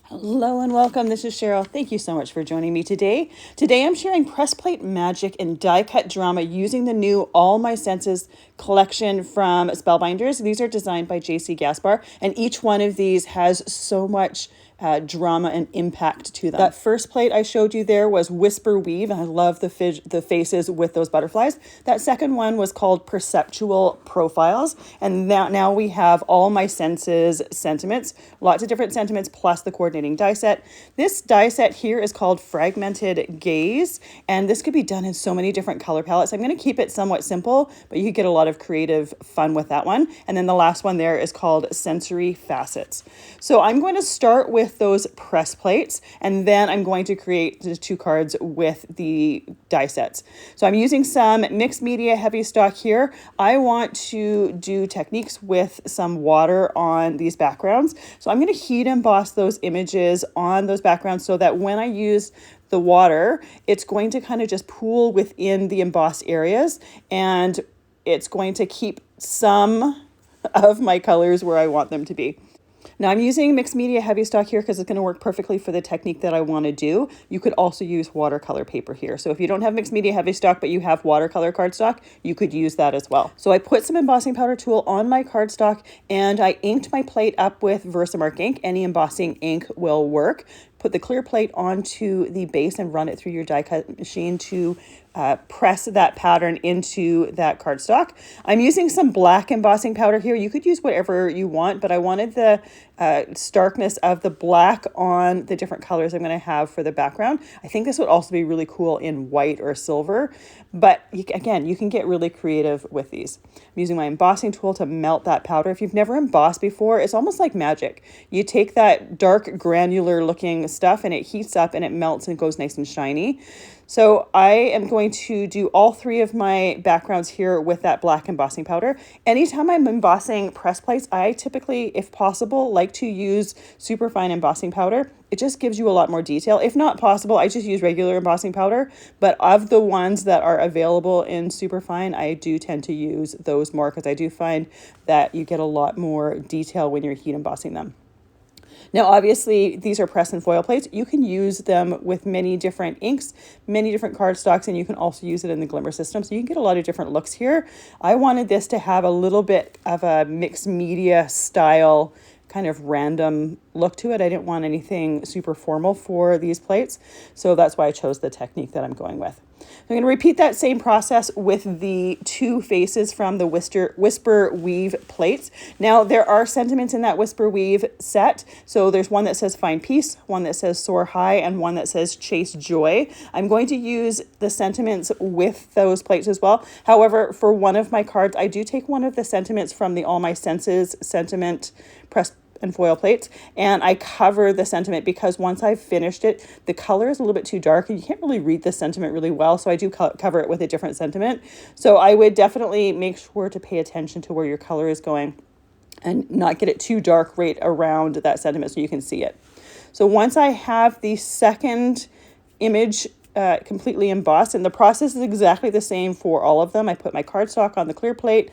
Hello and welcome. This is Cheryl. Thank you so much for joining me today. Today I'm sharing press plate magic and die cut drama using the new All My Senses collection from Spellbinders. These are designed by Jaycee Gaspar, and each one of these has so much drama and impact to them. That first plate I showed you there was Whisper Weave, and I love the faces with those butterflies. That second one was called Perceptual Profiles, and now we have All My Senses sentiments, lots of different sentiments plus the coordinating die set. This die set here is called Fragmented Gaze, and this could be done in so many different color palettes. I'm going to keep it somewhat simple, but you could get a lot of creative fun with that one. And then the last one there is called Sensory Facets. So I'm going to start with those press plates, and then I'm going to create the two cards with the die sets. So I'm using some mixed media Heavystock here. I want to do techniques with some water on these backgrounds. So I'm going to heat emboss those images on those backgrounds so that when I use the water, it's going to kind of just pool within the embossed areas, and it's going to keep some of my colors where I want them to be. Now I'm using mixed media Heavystock here because it's going to work perfectly for the technique that I want to do. You could also use watercolor paper here. So if you don't have mixed media Heavystock, but you have watercolor cardstock, you could use that as well. So I put some embossing powder tool on my cardstock, and I inked my plate up with VersaMark ink. Any embossing ink will work. Put the clear plate onto the base and run it through your die cut machine to press that pattern into that cardstock. I'm using some black embossing powder here. You could use whatever you want, but I wanted the starkness of the black on the different colors I'm going to have for the background. I think this would also be really cool in white or silver, but again, you can get really creative with these. I'm using my embossing tool to melt that powder. If you've never embossed before, it's almost like magic. You take that dark granular looking stuff and it heats up and it melts and goes nice and shiny. So I am going to do all three of my backgrounds here with that black embossing powder. Anytime I'm embossing press plates, I typically, if possible, like to use superfine embossing powder. It just gives you a lot more detail. If not possible, I just use regular embossing powder. But of the ones that are available in superfine, I do tend to use those more because I do find that you get a lot more detail when you're heat embossing them. Now, obviously, these are press and foil plates. You can use them with many different inks, many different cardstocks, and you can also use it in the glimmer system. So you can get a lot of different looks here. I wanted this to have a little bit of a mixed media style kind of random look to it. I didn't want anything super formal for these plates. So that's why I chose the technique that I'm going with. I'm going to repeat that same process with the two faces from the Whisper Weave plates. Now, there are sentiments in that Whisper Weave set. So there's one that says Find Peace, one that says Soar High, and one that says Chase Joy. I'm going to use the sentiments with those plates as well. However, for one of my cards, I do take one of the sentiments from the All My Senses sentiment press and foil plates, and I cover the sentiment because once I've finished it, the color is a little bit too dark and you can't really read the sentiment really well, so I do cover it with a different sentiment. So I would definitely make sure to pay attention to where your color is going and not get it too dark right around that sentiment so you can see it. So once I have the second image completely embossed, and the process is exactly the same for all of them, I put my cardstock on the clear plate,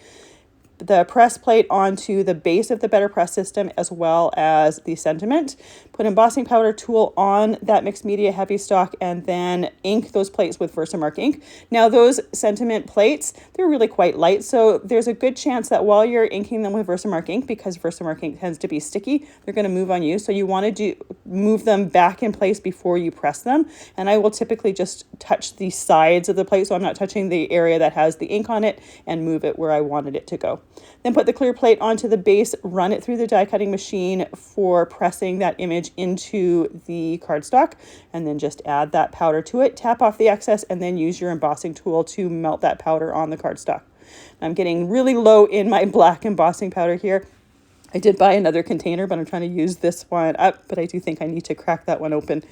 the press plate onto the base of the BetterPress system as well as the sentiment, put embossing powder tool on that mixed media Heavystock, and then ink those plates with VersaMark ink. Now those sentiment plates, they're really quite light, so there's a good chance that while you're inking them with VersaMark ink, because VersaMark ink tends to be sticky, they're going to move on you, so you want to move them back in place before you press them. And I will typically just touch the sides of the plate, so I'm not touching the area that has the ink on it, and move it where I wanted it to go. Then put the clear plate onto the base, run it through the die cutting machine for pressing that image into the cardstock, and then just add that powder to it, tap off the excess, and then use your embossing tool to melt that powder on the cardstock. I'm getting really low in my black embossing powder here. I did buy another container, but I'm trying to use this one up, but I do think I need to crack that one open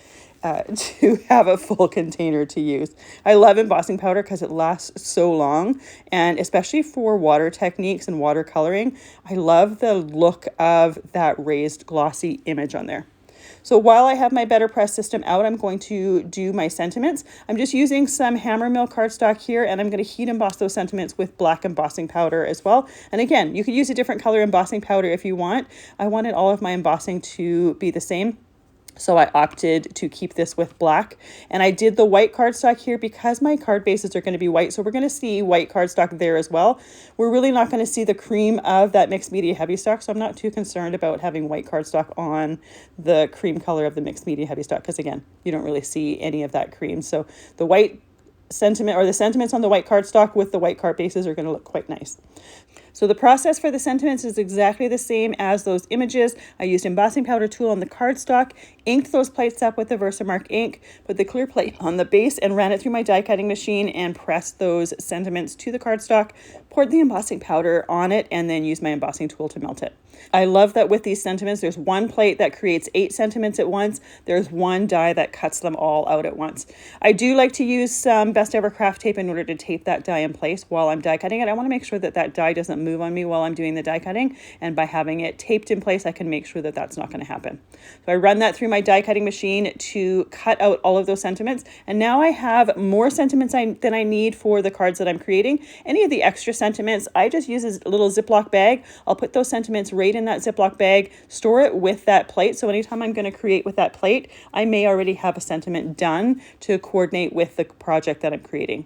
to have a full container to use. I love embossing powder because it lasts so long, and especially for water techniques and watercoloring, I love the look of that raised glossy image on there. So while I have my BetterPress system out, I'm going to do my sentiments. I'm just using some Hammermill cardstock here, and I'm going to heat emboss those sentiments with black embossing powder as well. And again, you could use a different color embossing powder if you want. I wanted all of my embossing to be the same. So I opted to keep this with black, and I did the white cardstock here because my card bases are going to be white. So we're going to see white cardstock there as well. We're really not going to see the cream of that mixed media heavy stock. So I'm not too concerned about having white cardstock on the cream color of the mixed media heavy stock, because again, you don't really see any of that cream. So the white sentiment, or the sentiments on the white cardstock with the white card bases, are going to look quite nice. So the process for the sentiments is exactly the same as those images. I used embossing powder tool on the cardstock, inked those plates up with the VersaMark ink, put the clear plate on the base and ran it through my die cutting machine and pressed those sentiments to the cardstock, poured the embossing powder on it, and then used my embossing tool to melt it. I love that with these sentiments, there's one plate that creates 8 sentiments at once. There's one die that cuts them all out at once. I do like to use some Best Ever craft tape in order to tape that die in place while I'm die cutting it. I want to make sure that that die doesn't move on me while I'm doing the die cutting, and by having it taped in place, I can make sure that that's not going to happen. So I run that through my die cutting machine to cut out all of those sentiments, and now I have more sentiments than I need for the cards that I'm creating. Any of the extra sentiments, I just use a little Ziploc bag. I'll put those sentiments right in that Ziploc bag, store it with that plate. So anytime I'm going to create with that plate, I may already have a sentiment done to coordinate with the project that I'm creating.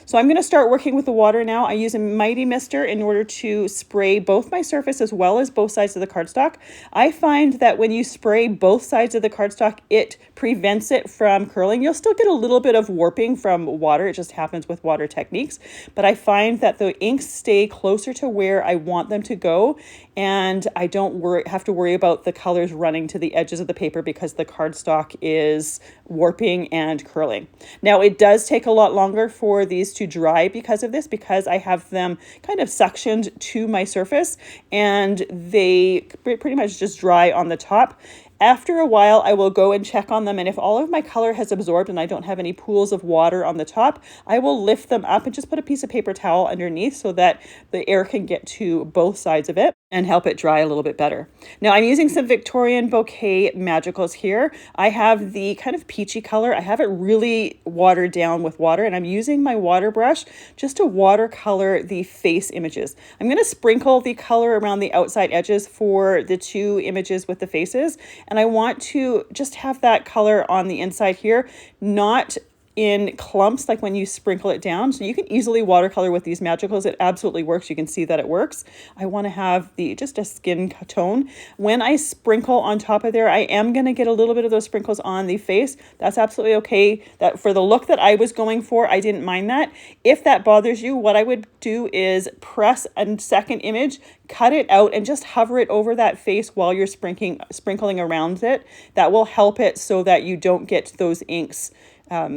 So I'm going to start working with the water now. I use a Mighty Mister in order to spray both my surface as well as both sides of the cardstock. I find that when you spray both sides of the cardstock, it prevents it from curling. You'll still get a little bit of warping from water. It just happens with water techniques. But I find that the inks stay closer to where I want them to go, and I don't have to worry about the colors running to the edges of the paper because the cardstock is warping and curling. Now, it does take a lot longer for these to dry because of this, because I have them kind of suctioned to my surface and they pretty much just dry on the top. After a while, I will go and check on them, and if all of my color has absorbed and I don't have any pools of water on the top, I will lift them up and just put a piece of paper towel underneath so that the air can get to both sides of it and help it dry a little bit better. Now I'm using some Victorian Bouquet Magicals here. I have the kind of peachy color. I have it really watered down with water, and I'm using my water brush just to watercolor the face images. I'm going to sprinkle the color around the outside edges for the 2 images with the faces, and I want to just have that color on the inside here, not in clumps like when you sprinkle it down. So you can easily watercolor with these Magicals. It absolutely works. You can see that it works. I want to have just a skin tone. When I sprinkle on top of there, I am going to get a little bit of those sprinkles on the face. That's absolutely okay. That for the look that I was going for, I didn't mind that. If that bothers you, what I would do is press a second image, cut it out, and just hover it over that face while you're sprinkling around it. That will help it so that you don't get those inks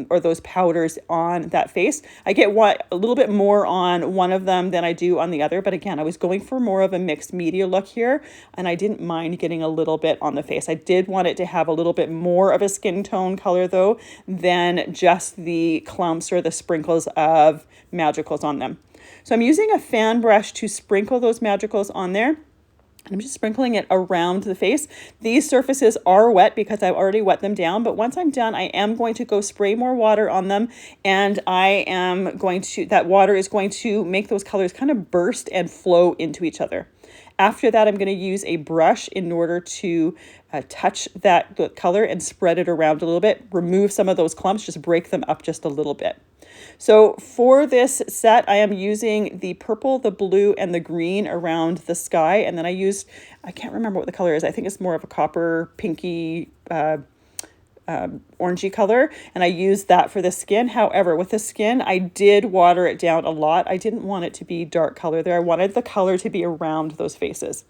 or those powders on that face. I get a little bit more on one of them than I do on the other, but again, I was going for more of a mixed media look here, and I didn't mind getting a little bit on the face. I did want it to have a little bit more of a skin tone color though than just the clumps or the sprinkles of Magicals on them. So I'm using a fan brush to sprinkle those Magicals on there. I'm just sprinkling it around the face. These surfaces are wet because I've already wet them down, but once I'm done, I am going to go spray more water on them, and that water is going to make those colors kind of burst and flow into each other. After that, I'm going to use a brush in order to touch the color and spread it around a little bit, remove some of those clumps, just break them up just a little bit. So for this set, I am using the purple, the blue, and the green around the sky. And then I can't remember what the color is. I think it's more of a copper, pinky, orangey color, and I used that for the skin. However, with the skin, I did water it down a lot. I didn't want it to be dark color there. I wanted the color to be around those faces.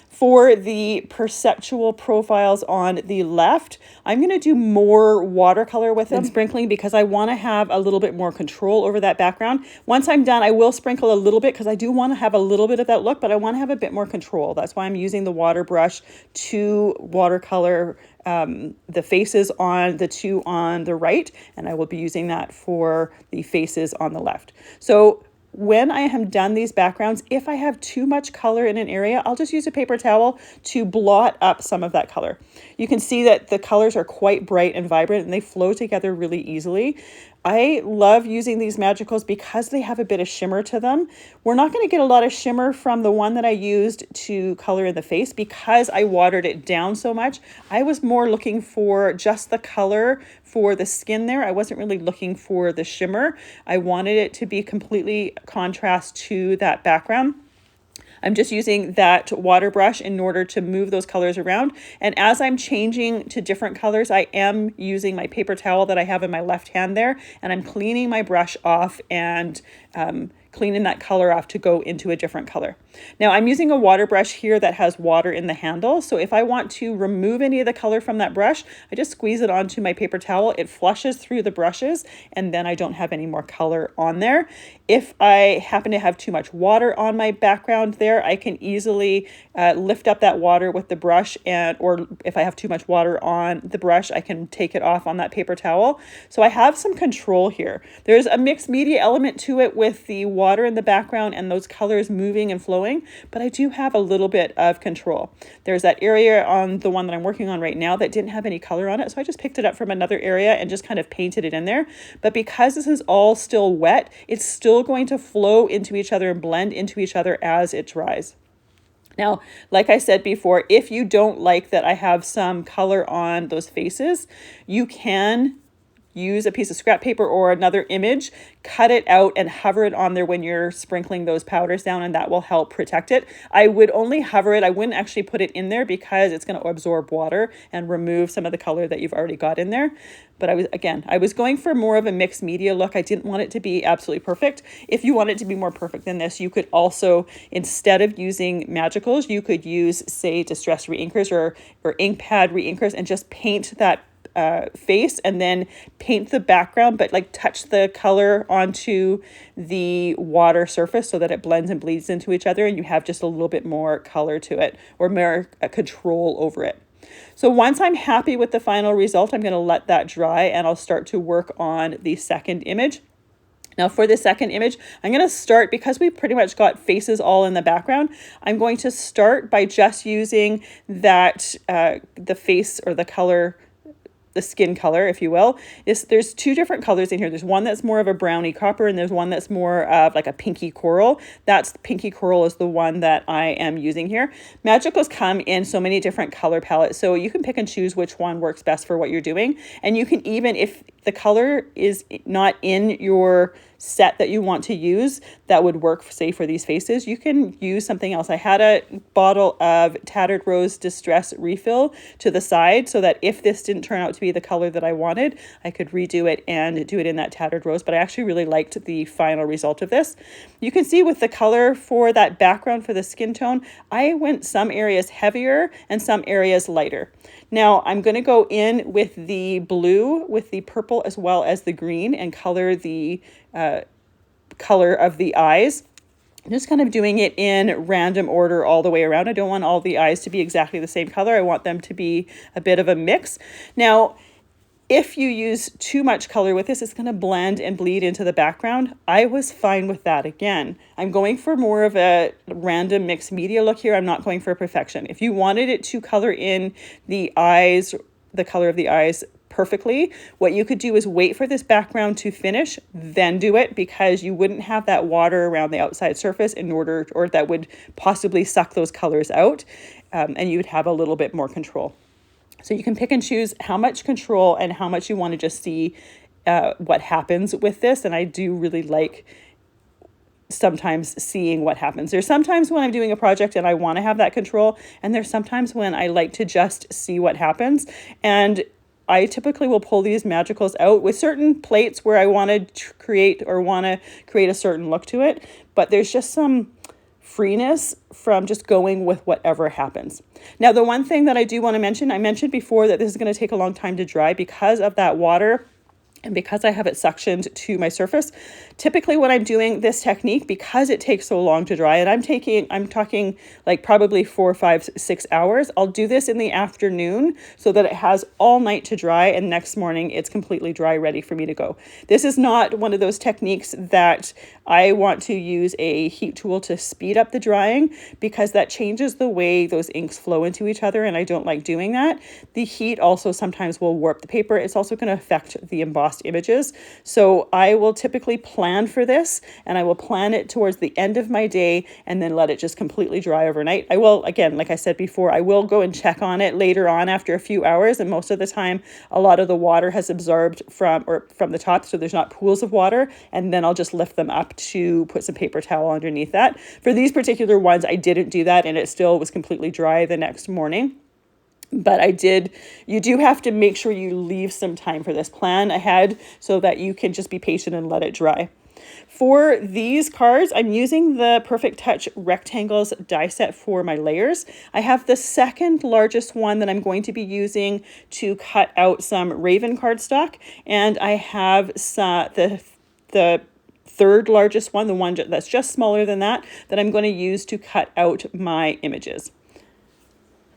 For the perceptual profiles on the left, I'm going to do more watercolor with them, sprinkling, because I want to have a little bit more control over that background. Once I'm done, I will sprinkle a little bit because I do want to have a little bit of that look, but I want to have a bit more control. That's why I'm using the water brush to watercolor the faces on the 2 on the right, and I will be using that for the faces on the left. So when I have done these backgrounds, if I have too much color in an area, I'll just use a paper towel to blot up some of that color. You can see that the colors are quite bright and vibrant, and they flow together really easily. I love using these magicals because they have a bit of shimmer to them. We're not going to get a lot of shimmer from the one that I used to color in the face because I watered it down so much. I was more looking for just the color for the skin there. I wasn't really looking for the shimmer. I wanted it to be completely contrast to that background. I'm just using that water brush in order to move those colors around. And as I'm changing to different colors, I am using my paper towel that I have in my left hand there, and I'm cleaning my brush off and cleaning that color off to go into a different color. Now I'm using a water brush here that has water in the handle. So if I want to remove any of the color from that brush, I just squeeze it onto my paper towel. It flushes through the brushes and then I don't have any more color on there. If I happen to have too much water on my background there, I can easily lift up that water with the brush, or if I have too much water on the brush, I can take it off on that paper towel. So I have some control here. There's a mixed media element to it with the water in the background and those colors moving and flowing, but I do have a little bit of control. There's that area on the one that I'm working on right now that didn't have any color on it, so I just picked it up from another area and just kind of painted it in there. But because this is all still wet, it's still going to flow into each other and blend into each other as it dries. Now, like I said before, if you don't like that I have some color on those faces, you can use a piece of scrap paper or another image, cut it out and hover it on there when you're sprinkling those powders down, and that will help protect it. I would only hover it. I wouldn't actually put it in there because it's going to absorb water and remove some of the color that you've already got in there. But I was going for more of a mixed media look. I didn't want it to be absolutely perfect. If you want it to be more perfect than this, you could also, instead of using magicals, you could use, say, distress reinkers or ink pad reinkers and just paint that face and then paint the background, but like touch the color onto the water surface so that it blends and bleeds into each other and you have just a little bit more color to it or more control over it. So once I'm happy with the final result, I'm going to let that dry and I'll start to work on the second image. Now for the second image, I'm going to start, because we've pretty much got faces all in the background, I'm going to start by just using that, the face or the color, the skin color, if you will. There's two different colors in here. There's one that's more of a browny copper and there's one that's more of like a pinky coral. That's pinky coral is the one that I am using here. Magicals come in so many different color palettes, so you can pick and choose which one works best for what you're doing. And you can even, if the color is not in your set that you want to use that would work, say, for these faces, you can use something else. I had a bottle of Tattered Rose Distress refill to the side so that if this didn't turn out to be the color that I wanted, I could redo it and do it in that Tattered Rose. But I actually really liked the final result of this. You can see with the color for that background for the skin tone, I went some areas heavier and some areas lighter. Now I'm going to go in with the blue, with the purple, as well as the green, and color the color of the eyes. I'm just kind of doing it in random order all the way around. I don't want all the eyes to be exactly the same color. I want them to be a bit of a mix. Now, if you use too much color with this, it's going to blend and bleed into the background. I was fine with that. Again, I'm going for more of a random mixed media look here. I'm not going for perfection. If you wanted it to color in the eyes, the color of the eyes perfectly, what you could do is wait for this background to finish, then do it, because you wouldn't have that water around the outside surface or that would possibly suck those colors out, and you would have a little bit more control. So you can pick and choose how much control and how much you want to just see what happens with this. And I do really like sometimes seeing what happens. There's sometimes when I'm doing a project and I want to have that control, and there's sometimes when I like to just see what happens. And I typically will pull these magicals out with certain plates where I want to create a certain look to it, but there's just some freeness from just going with whatever happens. Now, the one thing that I do want to mention, I mentioned before that this is going to take a long time to dry because of that water and because I have it suctioned to my surface. Typically when I'm doing this technique, because it takes so long to dry, and I'm talking like probably 4, 5, 6 hours, I'll do this in the afternoon so that it has all night to dry, and next morning it's completely dry, ready for me to go. This is not one of those techniques that I want to use a heat tool to speed up the drying, because that changes the way those inks flow into each other, and I don't like doing that. The heat also sometimes will warp the paper. It's also going to affect the embossing embossed images. So I will typically plan for this, and I will plan it towards the end of my day and then let it just completely dry overnight. I will, again, like I said before, I will go and check on it later on after a few hours, and most of the time a lot of the water has absorbed from the top, so there's not pools of water, and then I'll just lift them up to put some paper towel underneath that. For these particular ones, I didn't do that, and it still was completely dry the next morning. But you do have to make sure you leave some time for this. Plan ahead so that you can just be patient and let it dry. For these cards, I'm using the Perfect Touch Rectangles die set for my layers. I have the second largest one that I'm going to be using to cut out some Raven cardstock, and I have the third largest one, the one that's just smaller than that I'm going to use to cut out my images.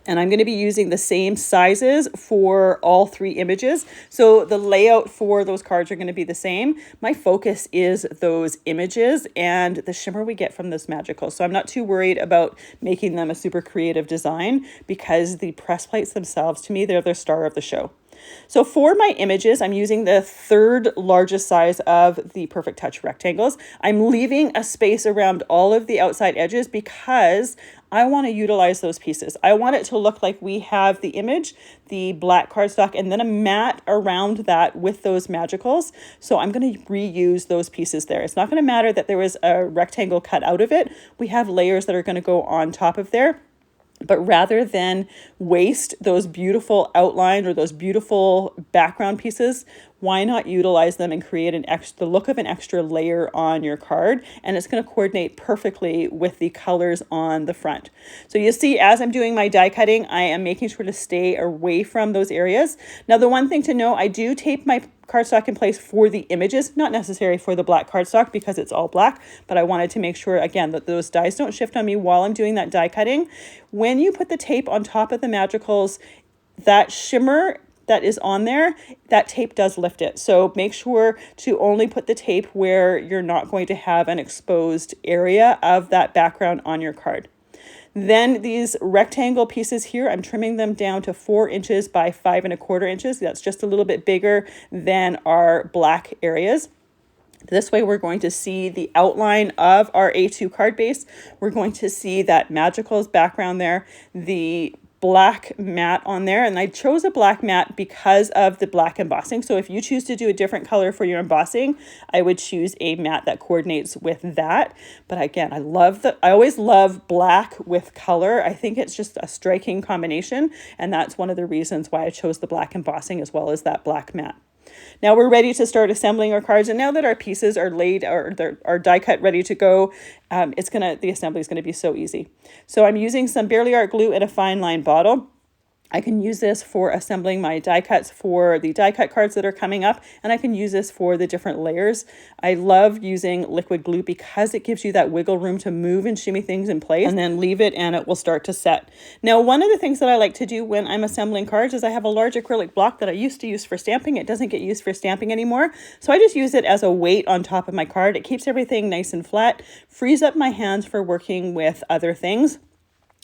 And I'm going to be using the same sizes for all three images. So the layout for those cards are going to be the same. My focus is those images and the shimmer we get from this magical. So I'm not too worried about making them a super creative design, because the press plates themselves, to me, they're the star of the show. So for my images, I'm using the third largest size of the Perfect Touch rectangles. I'm leaving a space around all of the outside edges because I want to utilize those pieces. I want it to look like we have the image, the black cardstock, and then a mat around that with those magicals. So I'm going to reuse those pieces there. It's not going to matter that there was a rectangle cut out of it. We have layers that are going to go on top of there. But rather than waste those beautiful outline or those beautiful background pieces, why not utilize them and create the look of an extra layer on your card? And it's going to coordinate perfectly with the colors on the front. So you see, as I'm doing my die cutting, I am making sure to stay away from those areas. Now, the one thing to know, I do tape my cardstock in place for the images, not necessary for the black cardstock because it's all black, but I wanted to make sure, again, that those dies don't shift on me while I'm doing that die cutting. When you put the tape on top of the magicals, that shimmer that is on there, that tape does lift it. So make sure to only put the tape where you're not going to have an exposed area of that background on your card. Then these rectangle pieces here, I'm trimming them down to 4 inches by 5 1/4 inches. That's just a little bit bigger than our black areas. This way we're going to see the outline of our A2 card base. We're going to see that magicals background there, the black mat on there, and I chose a black mat because of the black embossing. So if you choose to do a different color for your embossing, I would choose a mat that coordinates with that. But again, I always love black with color. I think it's just a striking combination, and that's one of the reasons why I chose the black embossing as well as that black mat. Now we're ready to start assembling our cards, and now that our pieces are laid or our die cut ready to go, the assembly is gonna be so easy. So I'm using some Barely Art glue in a fine line bottle. I can use this for assembling my die cuts for the die cut cards that are coming up, and I can use this for the different layers. I love using liquid glue because it gives you that wiggle room to move and shimmy things in place and then leave it and it will start to set. Now, one of the things that I like to do when I'm assembling cards is I have a large acrylic block that I used to use for stamping. It doesn't get used for stamping anymore, so I just use it as a weight on top of my card. It keeps everything nice and flat, frees up my hands for working with other things.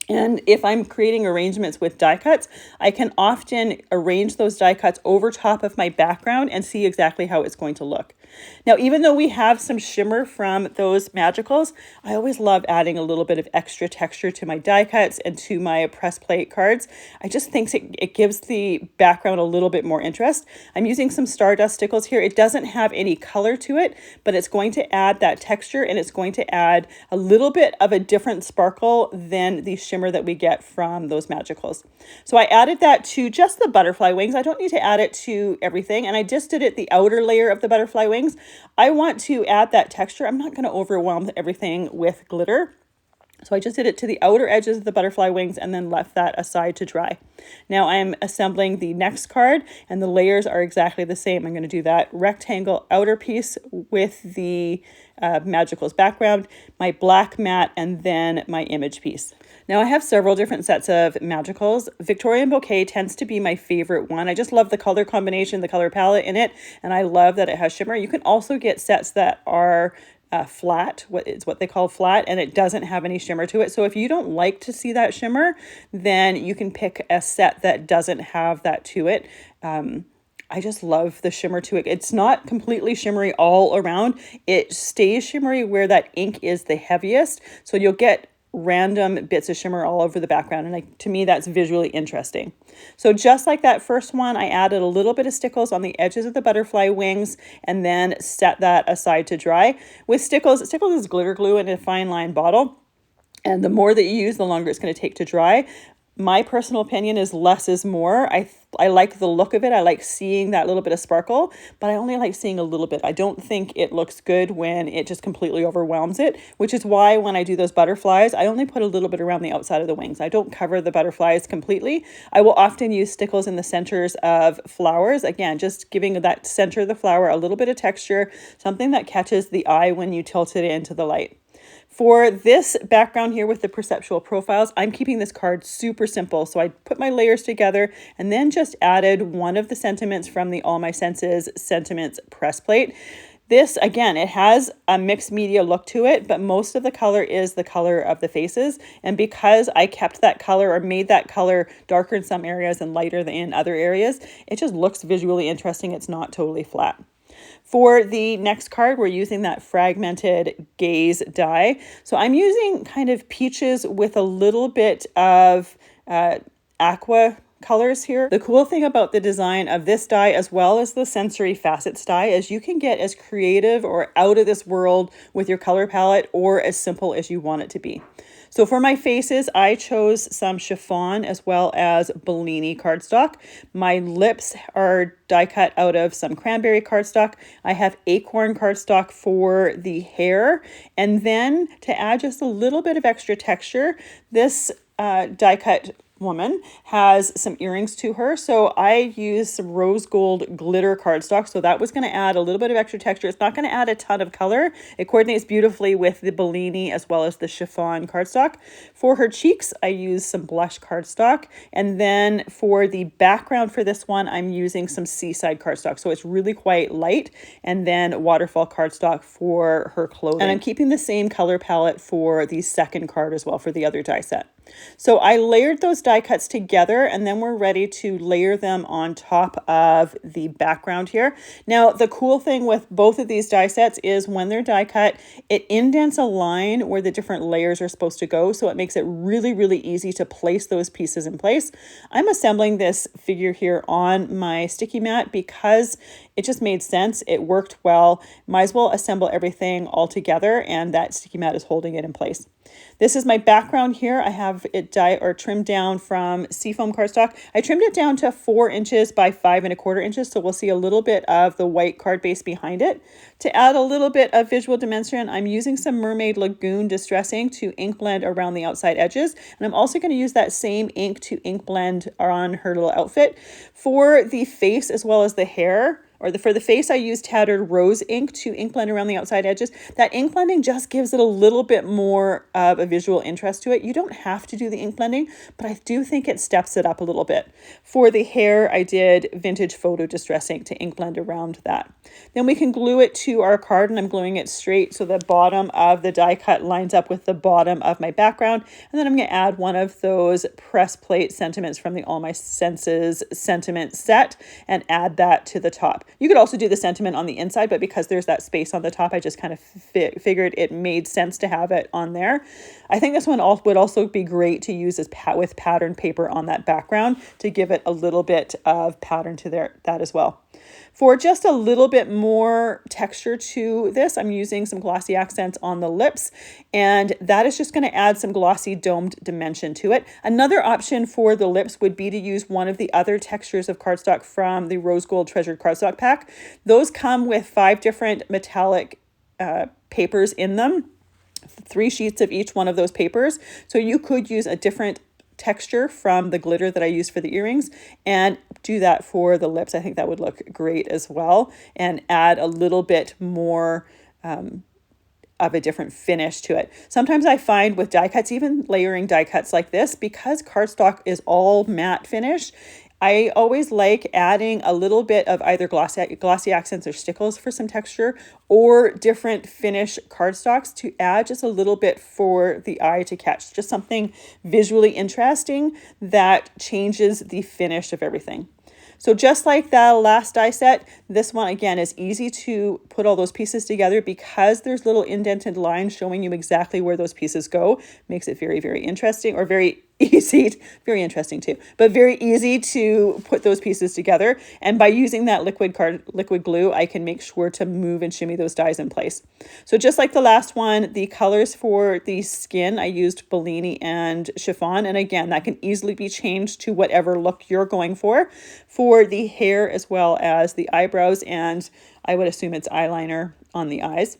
And if I'm creating arrangements with die cuts, I can often arrange those die cuts over top of my background and see exactly how it's going to look. Now, even though we have some shimmer from those magicals, I always love adding a little bit of extra texture to my die cuts and to my press plate cards. I just think it gives the background a little bit more interest. I'm using some Stardust stickles here. It doesn't have any color to it, but it's going to add that texture and it's going to add a little bit of a different sparkle than the shimmer that we get from those magicals. So I added that to just the butterfly wings. I don't need to add it to everything, and I just did it the outer layer of the butterfly wings. I want to add that texture. I'm not going to overwhelm everything with glitter. So I just did it to the outer edges of the butterfly wings and then left that aside to dry. Now I'm assembling the next card, and the layers are exactly the same. I'm going to do that rectangle outer piece with the magicals background, my black mat, and then my image piece. Now I have several different sets of magicals. Victorian Bouquet tends to be my favorite one. I just love the color combination, the color palette in it, and I love that it has shimmer. You can also get sets that are flat, what they call flat, and it doesn't have any shimmer to it. So if you don't like to see that shimmer, then you can pick a set that doesn't have that to it. I just love the shimmer to it. It's not completely shimmery all around. It stays shimmery where that ink is the heaviest. So you'll get random bits of shimmer all over the background. And to me, that's visually interesting. So just like that first one, I added a little bit of stickles on the edges of the butterfly wings and then set that aside to dry. With stickles is glitter glue in a fine line bottle. And the more that you use, the longer it's going to take to dry. My personal opinion is less is more. I like the look of it. I like seeing that little bit of sparkle, but I only like seeing a little bit. I don't think it looks good when it just completely overwhelms it, which is why when I do those butterflies, I only put a little bit around the outside of the wings. I don't cover the butterflies completely. I will often use stickles in the centers of flowers. Again, just giving that center of the flower a little bit of texture, something that catches the eye when you tilt it into the light. For this background here with the perceptual profiles, I'm keeping this card super simple. So I put my layers together and then just added one of the sentiments from the All My Senses Sentiments press plate. This, again, it has a mixed media look to it, but most of the color is the color of the faces. And because I kept that color or made that color darker in some areas and lighter in other areas, it just looks visually interesting. It's not totally flat. For the next card, we're using that Fragmented Gaze die. So I'm using kind of peaches with a little bit of aqua colors here. The cool thing about the design of this die, as well as the Sensory Facets die, is you can get as creative or out of this world with your color palette or as simple as you want it to be. So for my faces, I chose some chiffon as well as Bellini cardstock. My lips are die cut out of some cranberry cardstock. I have acorn cardstock for the hair. And then to add just a little bit of extra texture, this die cut woman has some earrings to her. So I used some rose gold glitter cardstock. So that was going to add a little bit of extra texture. It's not going to add a ton of color. It coordinates beautifully with the Bellini as well as the chiffon cardstock. For her cheeks, I used some blush cardstock. And then for the background for this one, I'm using some seaside cardstock. So it's really quite light. And then waterfall cardstock for her clothing. And I'm keeping the same color palette for the second card as well for the other die set. So I layered those die cuts together and then we're ready to layer them on top of the background here. Now, the cool thing with both of these die sets is when they're die cut, it indents a line where the different layers are supposed to go. So it makes it really, really easy to place those pieces in place. I'm assembling this figure here on my sticky mat because it just made sense. It worked well. Might as well assemble everything all together and that sticky mat is holding it in place. This is my background here. I have it trimmed down from seafoam cardstock. I trimmed it down to 4 inches by 5 1/4 inches. So we'll see a little bit of the white card base behind it. To add a little bit of visual dimension, I'm using some Mermaid Lagoon Distress ink to ink blend around the outside edges. And I'm also going to use that same ink to ink blend on her little outfit. For the face as well as the hair, for the face, I used Tattered Rose ink to ink blend around the outside edges. That ink blending just gives it a little bit more of a visual interest to it. You don't have to do the ink blending, but I do think it steps it up a little bit. For the hair, I did Vintage Photo Distress ink to ink blend around that. Then we can glue it to our card, and I'm gluing it straight so the bottom of the die cut lines up with the bottom of my background. And then I'm going to add one of those press plate sentiments from the All My Senses sentiment set and add that to the top. You could also do the sentiment on the inside, but because there's that space on the top, I just kind of figured it made sense to have it on there. I think this one would also be great to use with pattern paper on that background to give it a little bit of pattern to that as well. For just a little bit more texture to this, I'm using some glossy accents on the lips, and that is just going to add some glossy domed dimension to it. Another option for the lips would be to use one of the other textures of cardstock from the Rose Gold Treasured Cardstock pack. Those come with 5 different metallic papers in them, 3 sheets of each one of those papers. So you could use a different texture from the glitter that I used for the earrings and do that for the lips. I think that would look great as well and add a little bit more of a different finish to it. Sometimes I find with die cuts, even layering die cuts like this, because cardstock is all matte finish, I always like adding a little bit of either glossy accents or stickles for some texture or different finish cardstocks to add just a little bit for the eye to catch. Just something visually interesting that changes the finish of everything. So just like the last die set, this one again is easy to put all those pieces together because there's little indented lines showing you exactly where those pieces go. Makes it very, very interesting, or very easy, very interesting too, but very easy to put those pieces together. And by using that liquid glue, I can make sure to move and shimmy those dies in place. So just like the last one, the colors for the skin, I used Bellini and chiffon. And again, that can easily be changed to whatever look you're going for the hair as well as the eyebrows. And I would assume it's eyeliner on the eyes.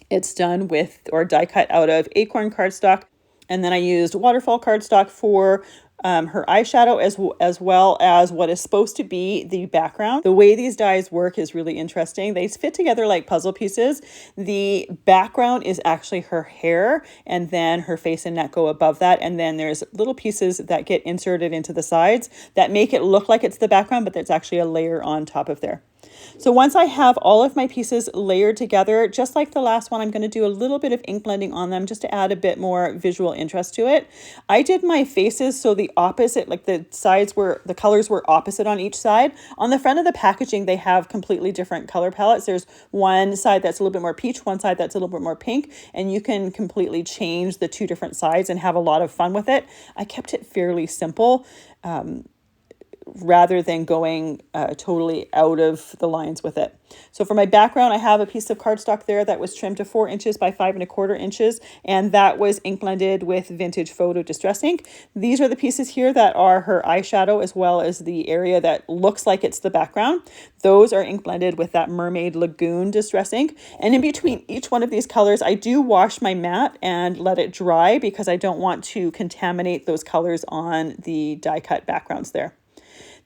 It's done with, or die cut out of acorn cardstock. And then I used waterfall cardstock for her eyeshadow as well as what is supposed to be the background. The way these dies work is really interesting. They fit together like puzzle pieces. The background is actually her hair, and then her face and neck go above that. And then there's little pieces that get inserted into the sides that make it look like it's the background, but there's actually a layer on top of there. So once I have all of my pieces layered together, just like the last one, I'm going to do a little bit of ink blending on them just to add a bit more visual interest to it. I did my faces so the opposite, like the sides were, the colors were opposite on each side. On the front of the packaging, they have completely different color palettes. There's one side that's a little bit more peach, one side that's a little bit more pink, and you can completely change the two different sides and have a lot of fun with it. I kept it fairly simple. Rather than going totally out of the lines with it. So for my background, I have a piece of cardstock there that was trimmed to 4 inches by 5 1/4 inches, and that was ink blended with vintage photo distress ink. These are the pieces here that are her eyeshadow, as well as the area that looks like it's the background. Those are ink blended with that Mermaid Lagoon distress ink. And in between each one of these colors, I do wash my mat and let it dry because I don't want to contaminate those colors on the die cut backgrounds there.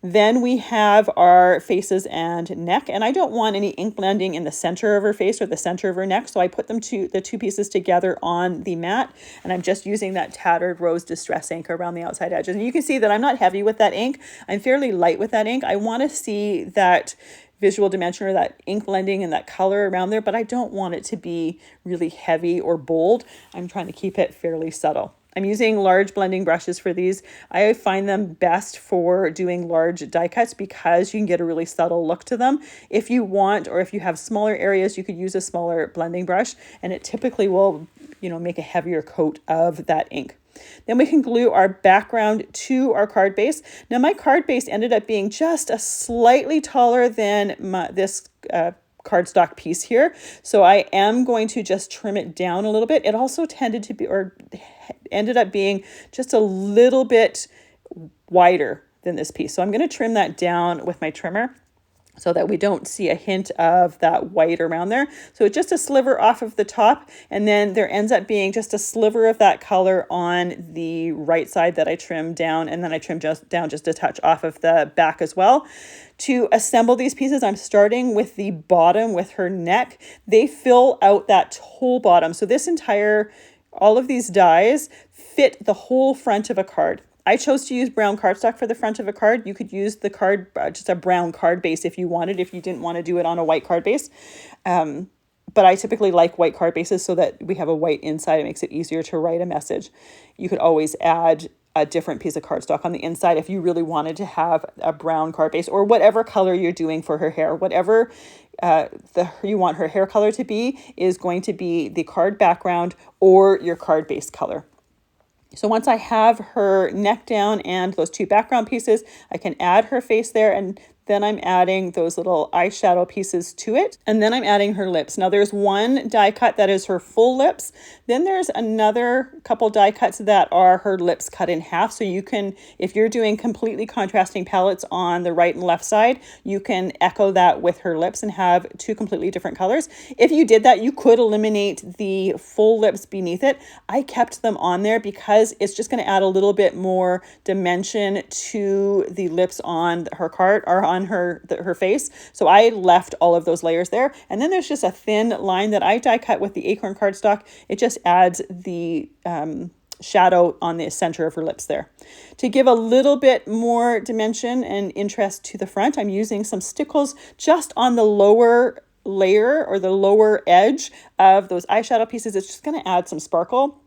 Then we have our faces and neck, and I don't want any ink blending in the center of her face or the center of her neck, so I put them the two pieces together on the mat, and I'm just using that Tattered Rose Distress ink around the outside edges. And you can see that I'm not heavy with that ink. I'm fairly light with that ink. I want to see that visual dimension or that ink blending and that color around there, but I don't want it to be really heavy or bold. I'm trying to keep it fairly subtle. I'm using large blending brushes for these. I find them best for doing large die cuts because you can get a really subtle look to them. If you want, or if you have smaller areas, you could use a smaller blending brush, and it typically will, make a heavier coat of that ink. Then we can glue our background to our card base. Now my card base ended up being just a slightly taller than this cardstock piece here. So I am going to just trim it down a little bit. It also tended to be, or ended up being just a little bit wider than this piece. So I'm going to trim that down with my trimmer so that we don't see a hint of that white around there. So it's just a sliver off of the top, and then there ends up being just a sliver of that color on the right side that I trimmed down, and then I trimmed down just a touch off of the back as well. To assemble these pieces, I'm starting with the bottom with her neck. They fill out that whole bottom. So all of these dies fit the whole front of a card. I chose to use brown cardstock for the front of a card. You could use the card, just a brown card base if you wanted, if you didn't want to do it on a white card base. But I typically like white card bases so that we have a white inside. It makes it easier to write a message. You could always add a different piece of cardstock on the inside if you really wanted to have a brown card base, or whatever color you're doing for her hair. Whatever you want her hair color to be is going to be the card background or your card base color. So once I have her neck down and those two background pieces, I can add her face there, and then I'm adding those little eyeshadow pieces to it. And then I'm adding her lips. Now there's one die cut that is her full lips. Then there's another couple die cuts that are her lips cut in half. So you can, if you're doing completely contrasting palettes on the right and left side, you can echo that with her lips and have two completely different colors. If you did that, you could eliminate the full lips beneath it. I kept them on there because it's just going to add a little bit more dimension to the lips on her card, or on her face. So I left all of those layers there. And then there's just a thin line that I die cut with the acorn cardstock. It just adds the shadow on the center of her lips there. To give a little bit more dimension and interest to the front, I'm using some stickles just on the lower layer or the lower edge of those eyeshadow pieces. It's just going to add some sparkle.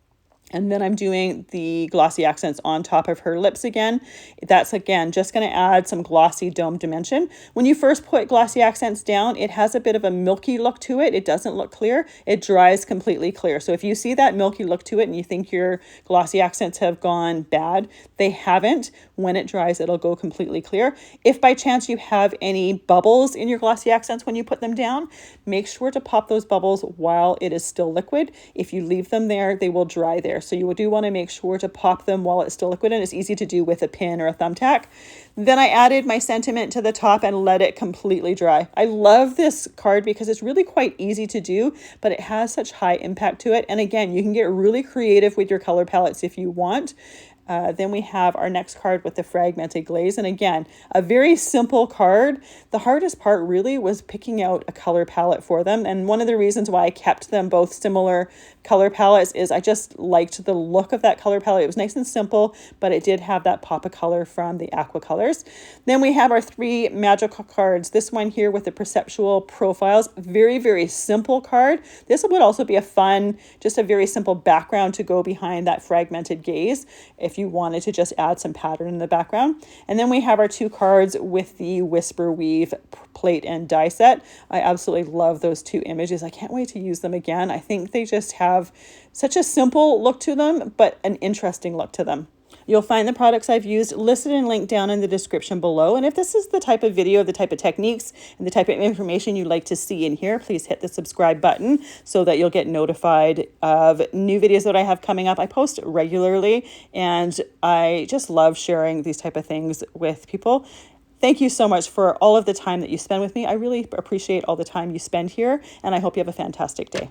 And then I'm doing the glossy accents on top of her lips again. That's, again, just going to add some glossy dome dimension. When you first put glossy accents down, it has a bit of a milky look to it. It doesn't look clear. It dries completely clear. So if you see that milky look to it and you think your glossy accents have gone bad, they haven't. When it dries, it'll go completely clear. If by chance you have any bubbles in your glossy accents when you put them down, make sure to pop those bubbles while it is still liquid. If you leave them there, they will dry there. So you do want to make sure to pop them while it's still liquid, and it's easy to do with a pin or a thumbtack. Then I added my sentiment to the top and let it completely dry. I love this card because it's really quite easy to do, but it has such high impact to it. And again, you can get really creative with your color palettes if you want. Then we have our next card with the fragmented glaze. And again, a very simple card. The hardest part really was picking out a color palette for them. And one of the reasons why I kept them both similar color palettes is I just liked the look of that color palette. It was nice and simple, but it did have that pop of color from the aqua colors. Then we have our 3 magical cards. This one here with the Perceptual profiles. Very, very simple card. This would also be a fun, just a very simple background to go behind that fragmented gaze if you wanted to just add some pattern in the background. And then we have our 2 cards with the Whisper Weave plate and die set. I absolutely love those 2 images. I can't wait to use them again. I think they just have such a simple look to them, but an interesting look to them. You'll find the products I've used listed and linked down in the description below. And if this is the type of video, the type of techniques, and the type of information you'd like to see in here, please hit the subscribe button so that you'll get notified of new videos that I have coming up. I post regularly, and I just love sharing these type of things with people. Thank you so much for all of the time that you spend with me. I really appreciate all the time you spend here, and I hope you have a fantastic day.